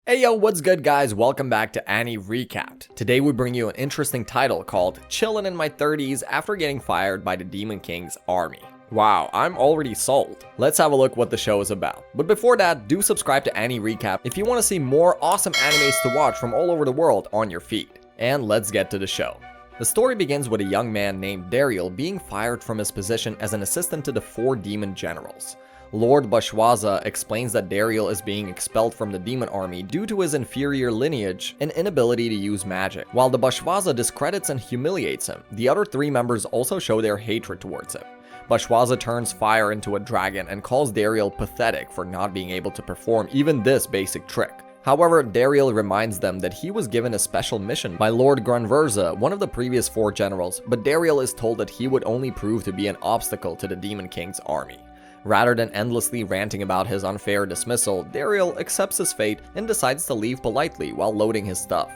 Hey yo, what's good guys? Welcome back to Annie Recapped. Today we bring you an interesting title called Chillin' in My 30s After Getting Fired by the Demon King's Army. Wow, I'm already sold. Let's have a look what the show is about. But before that, do subscribe to Annie Recap if you want to see more awesome animes to watch from all over the world on your feed. And let's get to the show. The story begins with a young man named Daryl being fired from his position as an assistant to the 4 demon generals. Lord Bashwaza explains that Daryl is being expelled from the demon army due to his inferior lineage and inability to use magic. While the Bashwaza discredits and humiliates him, the other 3 members also show their hatred towards him. Bashwaza turns fire into a dragon and calls Daryl pathetic for not being able to perform even this basic trick. However, Daryl reminds them that he was given a special mission by Lord Grunverza, one of the previous 4 generals, but Daryl is told that he would only prove to be an obstacle to the Demon King's army. Rather than endlessly ranting about his unfair dismissal, Daryl accepts his fate and decides to leave politely while loading his stuff.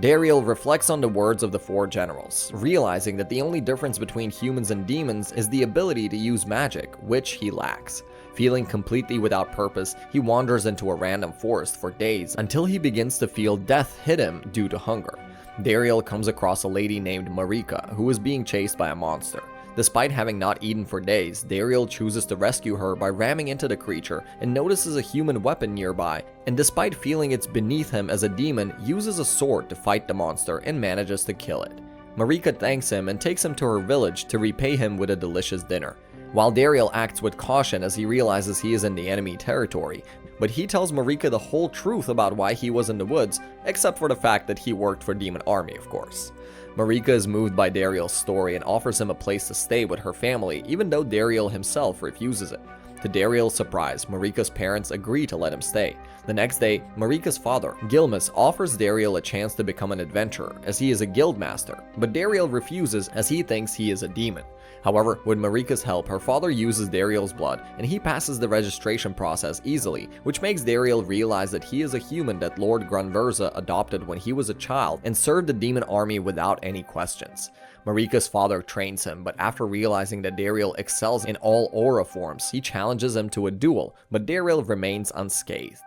Daryl reflects on the words of the 4 generals, realizing that the only difference between humans and demons is the ability to use magic, which he lacks. Feeling completely without purpose, he wanders into a random forest for days until he begins to feel death hit him due to hunger. Daryl comes across a lady named Marika who is being chased by a monster. Despite having not eaten for days, Daryl chooses to rescue her by ramming into the creature and notices a human weapon nearby, and despite feeling it's beneath him as a demon, uses a sword to fight the monster and manages to kill it. Marika thanks him and takes him to her village to repay him with a delicious dinner. While Daryl acts with caution as he realizes he is in the enemy territory, but he tells Marika the whole truth about why he was in the woods, except for the fact that he worked for Demon Army, of course. Marika is moved by Daryl's story and offers him a place to stay with her family, even though Daryl himself refuses it. To Daryl's surprise, Marika's parents agree to let him stay. The next day, Marika's father, Gilmas, offers Daryl a chance to become an adventurer, as he is a guild master, but Daryl refuses as he thinks he is a demon. However, with Marika's help, her father uses Daryl's blood, and he passes the registration process easily, which makes Daryl realize that he is a human that Lord Grunverza adopted when he was a child and served the demon army without any questions. Marika's father trains him, but after realizing that Daryl excels in all aura forms, he challenges him to a duel, but Daryl remains unscathed.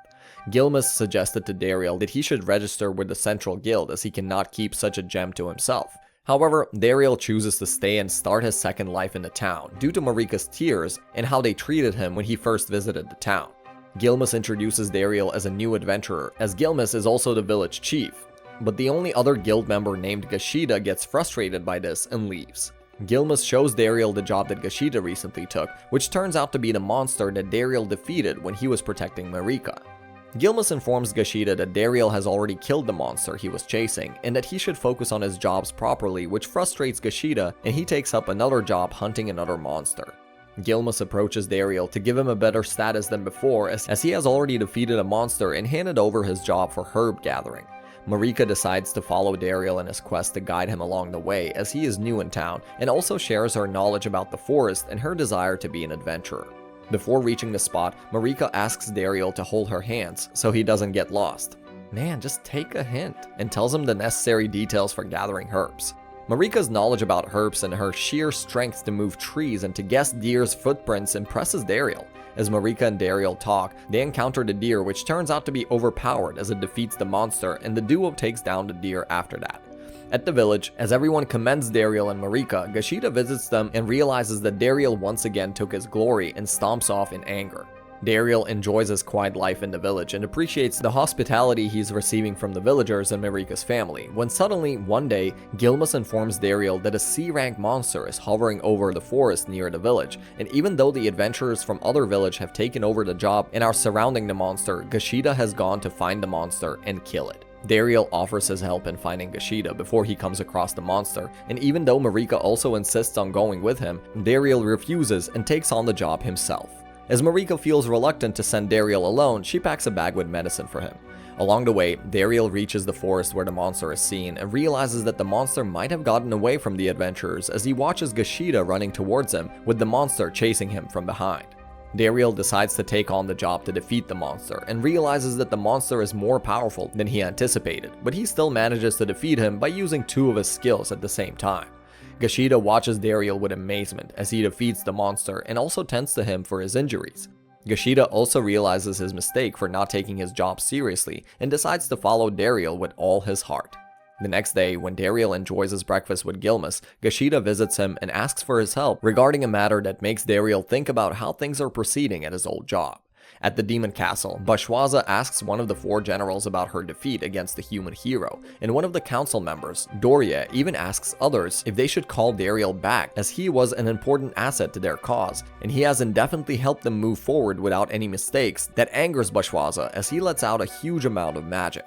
Gilmas suggested to Daryl that he should register with the Central Guild as he cannot keep such a gem to himself. However, Daryl chooses to stay and start his second life in the town due to Marika's tears and how they treated him when he first visited the town. Gilmas introduces Daryl as a new adventurer, as Gilmas is also the village chief. But the only other guild member named Gashida gets frustrated by this and leaves. Gilmas shows Daryl the job that Gashida recently took, which turns out to be the monster that Daryl defeated when he was protecting Marika. Gilmas informs Gashida that Daryl has already killed the monster he was chasing, and that he should focus on his jobs properly, which frustrates Gashida, and he takes up another job hunting another monster. Gilmas approaches Daryl to give him a better status than before, as he has already defeated a monster and handed over his job for herb gathering. Marika decides to follow Daryl in his quest to guide him along the way, as he is new in town, and also shares her knowledge about the forest and her desire to be an adventurer. Before reaching the spot, Marika asks Daryl to hold her hands so he doesn't get lost. Man, just take a hint, and tells him the necessary details for gathering herbs. Marika's knowledge about herbs and her sheer strength to move trees and to guess deer's footprints impresses Daryl. As Marika and Daryl talk, they encounter the deer, which turns out to be overpowered as it defeats the monster, and the duo takes down the deer after that. At the village, as everyone commends Daryl and Marika, Gashida visits them and realizes that Daryl once again took his glory and stomps off in anger. Daryl enjoys his quiet life in the village and appreciates the hospitality he's receiving from the villagers and Marika's family, when suddenly, one day, Gilmas informs Daryl that a C-rank monster is hovering over the forest near the village, and even though the adventurers from other village have taken over the job and are surrounding the monster, Gashida has gone to find the monster and kill it. Daryl offers his help in finding Gashida before he comes across the monster, and even though Marika also insists on going with him, Daryl refuses and takes on the job himself. As Marika feels reluctant to send Daryl alone, she packs a bag with medicine for him. Along the way, Daryl reaches the forest where the monster is seen and realizes that the monster might have gotten away from the adventurers as he watches Gashida running towards him, with the monster chasing him from behind. Daryl decides to take on the job to defeat the monster and realizes that the monster is more powerful than he anticipated, but he still manages to defeat him by using 2 of his skills at the same time. Gashida watches Daryl with amazement as he defeats the monster and also tends to him for his injuries. Gashida also realizes his mistake for not taking his job seriously and decides to follow Dariel with all his heart. The next day, when Dariel enjoys his breakfast with Gilmas, Gashida visits him and asks for his help regarding a matter that makes Dariel think about how things are proceeding at his old job. At the demon castle, Bashwaza asks one of the 4 generals about her defeat against the human hero, and one of the council members, Doria, even asks others if they should call Dariel back, as he was an important asset to their cause, and he has indefinitely helped them move forward without any mistakes. That angers Bashwaza as he lets out a huge amount of magic.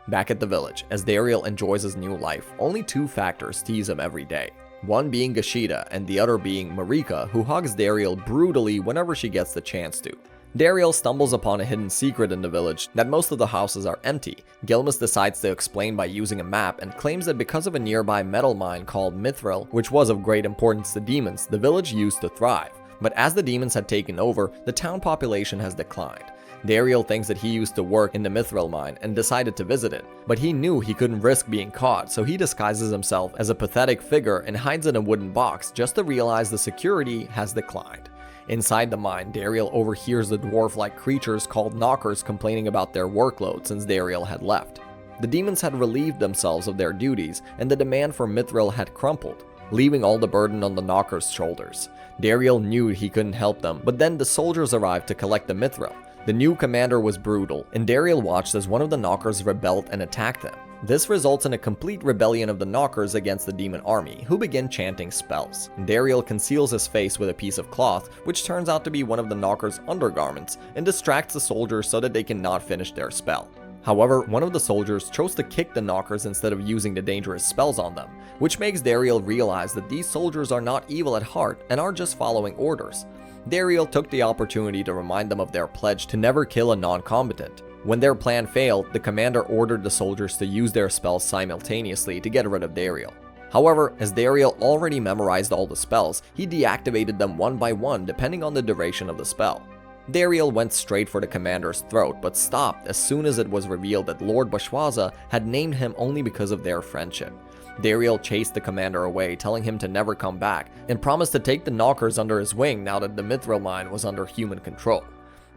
Back at the village, as Dariel enjoys his new life, only 2 factors tease him every day. One being Gashida, and the other being Marika, who hugs Dariel brutally whenever she gets the chance to. Dariel stumbles upon a hidden secret in the village, that most of the houses are empty. Gilmas decides to explain by using a map and claims that because of a nearby metal mine called mithril, which was of great importance to demons, the village used to thrive. But as the demons had taken over, the town population has declined. Dariel thinks that he used to work in the mithril mine and decided to visit it, but he knew he couldn't risk being caught, so he disguises himself as a pathetic figure and hides in a wooden box just to realize the security has declined. Inside the mine, Dariel overhears the dwarf-like creatures called knockers complaining about their workload since Dariel had left. The demons had relieved themselves of their duties, and the demand for mithril had crumpled, leaving all the burden on the knockers' shoulders. Dariel knew he couldn't help them, but then the soldiers arrived to collect the mithril. The new commander was brutal, and Dariel watched as one of the knockers rebelled and attacked them. This results in a complete rebellion of the knockers against the demon army, who begin chanting spells. Dariel conceals his face with a piece of cloth, which turns out to be one of the knockers' undergarments, and distracts the soldiers so that they cannot finish their spell. However, one of the soldiers chose to kick the knockers instead of using the dangerous spells on them, which makes Dariel realize that these soldiers are not evil at heart and are just following orders. Dariel took the opportunity to remind them of their pledge to never kill a non-combatant. When their plan failed, the commander ordered the soldiers to use their spells simultaneously to get rid of Dariel. However, as Dariel already memorized all the spells, he deactivated them one by one depending on the duration of the spell. Dariel went straight for the commander's throat, but stopped as soon as it was revealed that Lord Bashwaza had named him only because of their friendship. Dariel chased the commander away, telling him to never come back, and promised to take the knockers under his wing now that the mithril mine was under human control.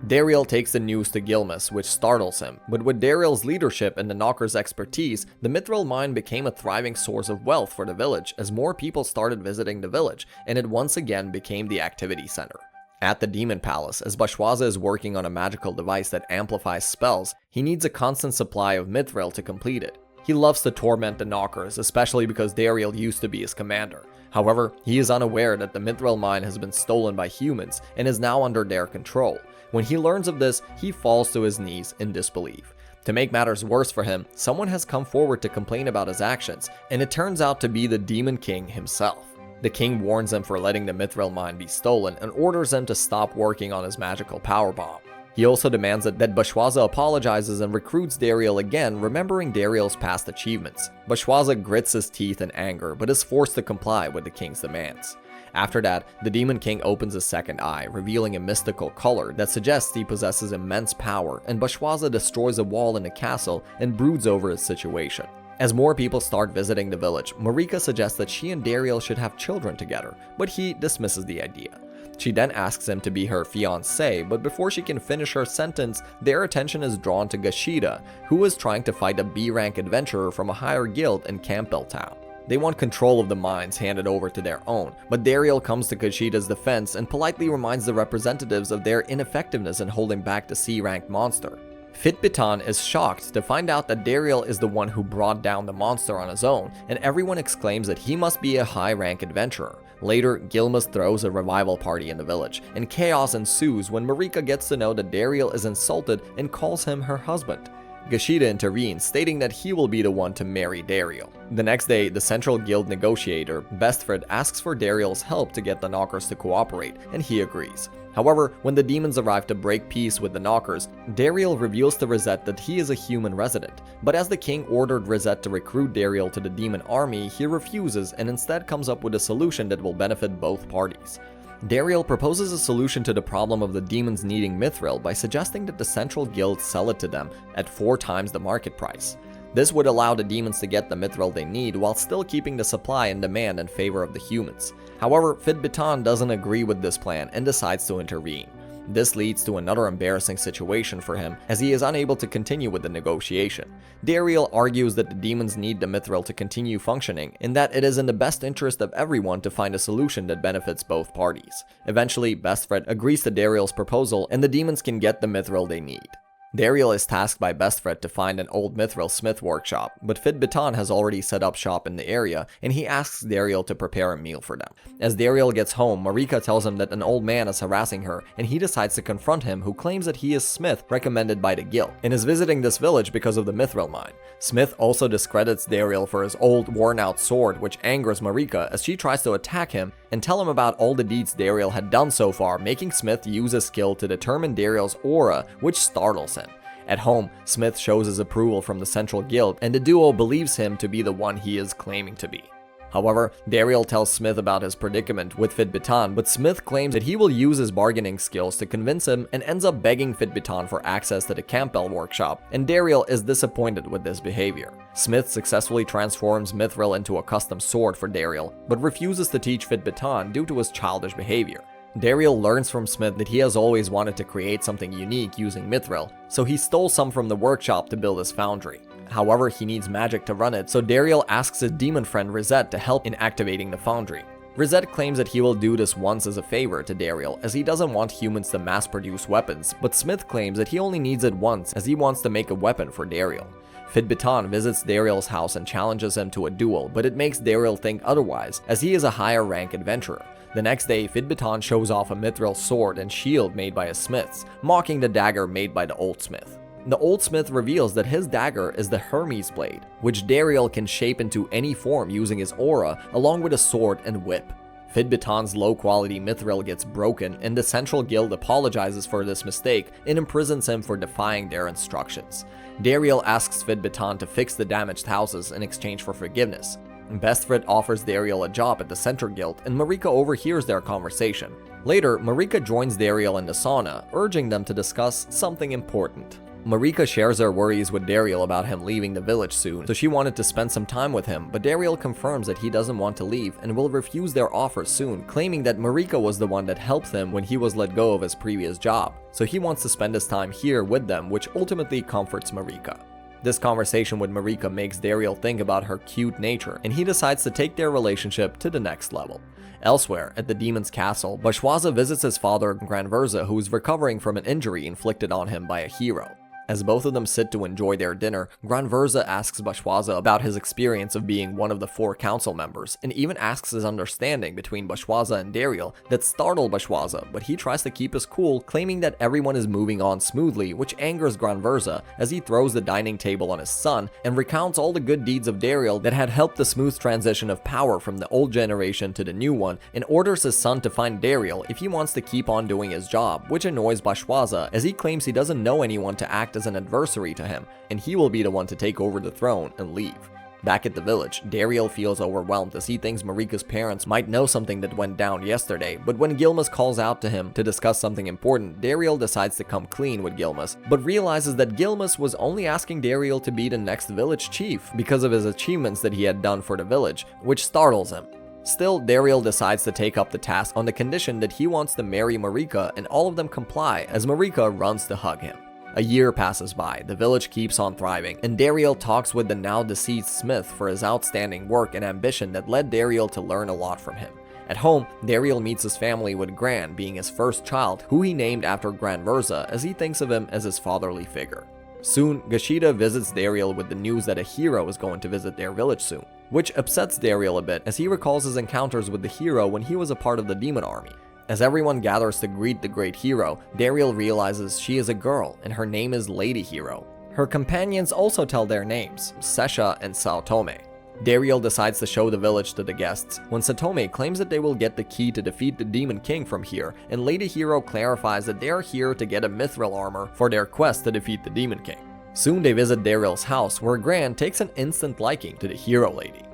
Dariel takes the news to Gilmas, which startles him, but with Dariel's leadership and the knockers' expertise, the mithril mine became a thriving source of wealth for the village as more people started visiting the village, and it once again became the activity center. At the Demon Palace, as Bashwaza is working on a magical device that amplifies spells, he needs a constant supply of mithril to complete it. He loves to torment the knockers, especially because Dariel used to be his commander. However, he is unaware that the mithril mine has been stolen by humans and is now under their control. When he learns of this, he falls to his knees in disbelief. To make matters worse for him, someone has come forward to complain about his actions, and it turns out to be the Demon King himself. The king warns him for letting the mithril mine be stolen and orders him to stop working on his magical power bomb. He also demands that Bashwaza apologizes and recruits Dariel again, remembering Dariel's past achievements. Bashwaza grits his teeth in anger, but is forced to comply with the king's demands. After that, the Demon King opens his second eye, revealing a mystical color that suggests he possesses immense power, and Bashwaza destroys a wall in the castle and broods over his situation. As more people start visiting the village, Marika suggests that she and Dariel should have children together, but he dismisses the idea. She then asks him to be her fiancé, but before she can finish her sentence, their attention is drawn to Gashida, who is trying to fight a B-rank adventurer from a higher guild in Campbell Town. They want control of the mines handed over to their own, but Dariel comes to Gashida's defense and politely reminds the representatives of their ineffectiveness in holding back the C-ranked monster. Fitbitan is shocked to find out that Dariel is the one who brought down the monster on his own, and everyone exclaims that he must be a high-rank adventurer. Later, Gilmas throws a revival party in the village, and chaos ensues when Marika gets to know that Dariel is insulted and calls him her husband. Gashida intervenes, stating that he will be the one to marry Dariel. The next day, the Central Guild negotiator, Bestfred, asks for Dariel's help to get the knockers to cooperate, and he agrees. However, when the demons arrive to break peace with the knockers, Dariel reveals to Rosette that he is a human resident. But as the king ordered Rosette to recruit Dariel to the demon army, he refuses and instead comes up with a solution that will benefit both parties. Dariel proposes a solution to the problem of the demons needing mithril by suggesting that the Central Guild sell it to them at 4 times the market price. This would allow the demons to get the mithril they need while still keeping the supply and demand in favor of the humans. However, Fitbitan doesn't agree with this plan and decides to intervene. This leads to another embarrassing situation for him, as he is unable to continue with the negotiation. Dariel argues that the demons need the mithril to continue functioning, and that it is in the best interest of everyone to find a solution that benefits both parties. Eventually, Bestfred agrees to Dariel's proposal, and the demons can get the mithril they need. Dariel is tasked by Bestfred to find an old mithril smith workshop, but Fidbitan has already set up shop in the area, and he asks Dariel to prepare a meal for them. As Dariel gets home, Marika tells him that an old man is harassing her, and he decides to confront him, who claims that he is Smith recommended by the guild, and is visiting this village because of the mithril mine. Smith also discredits Dariel for his old, worn-out sword, which angers Marika as she tries to attack him and tell him about all the deeds Dariel had done so far, making Smith use a skill to determine Dariel's aura, which startles him. At home, Smith shows his approval from the Central Guild, and the duo believes him to be the one he is claiming to be. However, Dariel tells Smith about his predicament with Fidbitan, but Smith claims that he will use his bargaining skills to convince him and ends up begging Fidbitan for access to the Campbell workshop, and Dariel is disappointed with this behavior. Smith successfully transforms mithril into a custom sword for Dariel, but refuses to teach Fidbitan due to his childish behavior. Dariel learns from Smith that he has always wanted to create something unique using mithril, so he stole some from the workshop to build his foundry. However, he needs magic to run it, so Dariel asks his demon friend Rizet to help in activating the foundry. Rizet claims that he will do this once as a favor to Dariel, as he doesn't want humans to mass-produce weapons, but Smith claims that he only needs it once, as he wants to make a weapon for Dariel. Fidbitan visits Dariel's house and challenges him to a duel, but it makes Dariel think otherwise, as he is a higher rank adventurer. The next day, Fidbitan shows off a mithril sword and shield made by his smiths, mocking the dagger made by the old smith. The old smith reveals that his dagger is the Hermes blade, which Dariel can shape into any form using his aura, along with a sword and whip. Fidbitan's low-quality mithril gets broken, and the Central Guild apologizes for this mistake and imprisons him for defying their instructions. Dariel asks Fidbitan to fix the damaged houses in exchange for forgiveness. Bestfred offers Dariel a job at the Central Guild, and Marika overhears their conversation. Later, Marika joins Dariel in the sauna, urging them to discuss something important. Marika shares her worries with Dariel about him leaving the village soon, so she wanted to spend some time with him, but Dariel confirms that he doesn't want to leave and will refuse their offer soon, claiming that Marika was the one that helped him when he was let go of his previous job, so he wants to spend his time here with them, which ultimately comforts Marika. This conversation with Marika makes Dariel think about her cute nature, and he decides to take their relationship to the next level. Elsewhere, at the demon's castle, Bashwaza visits his father Granverza, who is recovering from an injury inflicted on him by a hero. As both of them sit to enjoy their dinner, Granverza asks Bashwaza about his experience of being one of the 4 council members, and even asks his understanding between Bashwaza and Dariel that startle Bashwaza, but he tries to keep his cool, claiming that everyone is moving on smoothly, which angers Granverza as he throws the dining table on his son and recounts all the good deeds of Dariel that had helped the smooth transition of power from the old generation to the new one, and orders his son to find Dariel if he wants to keep on doing his job, which annoys Bashwaza as he claims he doesn't know anyone to act as an adversary to him, and he will be the one to take over the throne and leave. Back at the village, Dariel feels overwhelmed as he thinks Marika's parents might know something that went down yesterday, but when Gilmas calls out to him to discuss something important, Dariel decides to come clean with Gilmas, but realizes that Gilmas was only asking Dariel to be the next village chief because of his achievements that he had done for the village, which startles him. Still, Dariel decides to take up the task on the condition that he wants to marry Marika, and all of them comply as Marika runs to hug him. A year passes by, the village keeps on thriving, and Dariel talks with the now deceased Smith for his outstanding work and ambition that led Dariel to learn a lot from him. At home, Dariel meets his family, with Gran being his first child, who he named after Granverza as he thinks of him as his fatherly figure. Soon, Gashida visits Dariel with the news that a hero is going to visit their village soon, which upsets Dariel a bit as he recalls his encounters with the hero when he was a part of the demon army. As everyone gathers to greet the great hero, Dariel realizes she is a girl and her name is Lady Hero. Her companions also tell their names, Sesha and Saotome. Dariel decides to show the village to the guests when Satome claims that they will get the key to defeat the Demon King from here, and Lady Hero clarifies that they are here to get a mithril armor for their quest to defeat the Demon King. Soon they visit Dariel's house, where Gran takes an instant liking to the hero lady.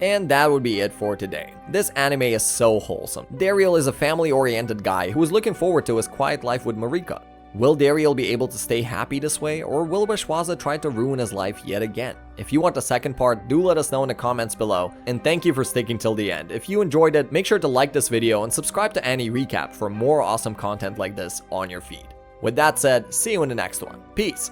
And that would be it for today. This anime is so wholesome. Dariel is a family-oriented guy who is looking forward to his quiet life with Marika. Will Dariel be able to stay happy this way, or will Rayquaza try to ruin his life yet again? If you want the second part, do let us know in the comments below, and thank you for sticking till the end. If you enjoyed it, make sure to like this video and subscribe to Annie Recap for more awesome content like this on your feed. With that said, see you in the next one. Peace!